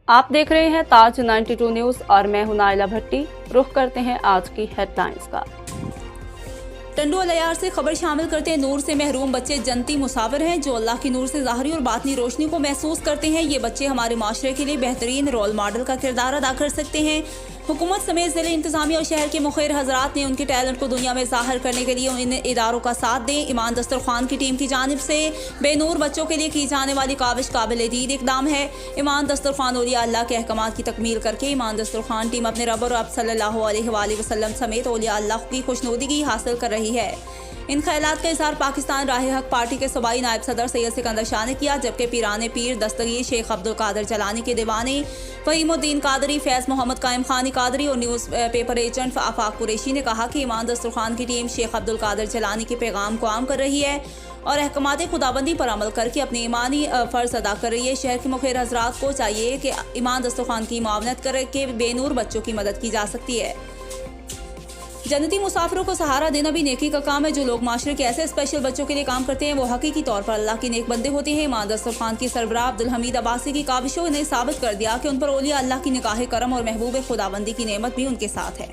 आप देख रहे हैं ताज 92 न्यूज और मैं हूं नाइला भट्टी। रुख करते हैं आज की हेडलाइंस का। टंडू अलयार से खबर शामिल करते हैं। नूर से महरूम बच्चे जन्नती मुसाफिर हैं जो अल्लाह की नूर से ज़ाहरी और बातनी रोशनी को महसूस करते हैं। ये बच्चे हमारे माशरे के लिए बेहतरीन रोल मॉडल का किरदार अदा कर सकते हैं। हुकूमत समेत ज़िले इंतज़ामिया और शहर के मुखिर हजरात ने उनके टैलेंट को दुनिया में ज़ाहिर करने के लिए इन इदारों का साथ दें। ईमान दस्तरखान की टीम की जानिब से बेनूर बच्चों के लिए की जाने वाली काविश काबिल दीद इकदाम है। ईमान दस्तरखान औलिया अल्लाह के अहकामात की तकमील करके ईमान दस्तरखान टीम अपने रब और अब सल्लल्लाहु अलैहि वसल्लम समेत औलिया अल्लाह की खुशनुदगी हासिल कर रही है। इन ख्यालात का इज़हार पाकिस्तान राह हक पार्टी के सूबाई नायब सदर सैयद सिकंदर शाह ने किया, जबकि पीराने पीर दस्तगीर शेख अब्दुल कादिर जलानी के दीवाने फ़हीमुद्दीन कादरी, फैज़ मोहम्मद कायम खानी कादरी और न्यूज़ पेपर एजेंट आफाक कुरैशी ने कहा कि ईमान दस्तरखान की टीम शेख अब्दुल कादिर जलानी के पैगाम को आम कर रही है और अहकामात खुदाबंदी पर अमल करके अपनी ईमानी फ़र्ज अदा कर रही है। शहर के मुखिर हजरात को चाहिए कि ईमान दस्तरखान की मुआवनत करके बेनूर बच्चों की मदद की जा सकती है। जन्नती मुसाफिरों को सहारा देना भी नेकी का काम है। जो लोग माशरे के ऐसे स्पेशल बच्चों के लिए काम करते हैं वो हकीकी तौर पर अल्लाह के नेक बंदे होते हैं। ईमान दस्तरखान की सरबराह अब्दुल हमीद अब्बासी की काविशों ने साबित कर दिया कि उन पर औलिया अल्लाह की निगाह करम और महबूब खुदाबंदी की नेमत भी उनके साथ है।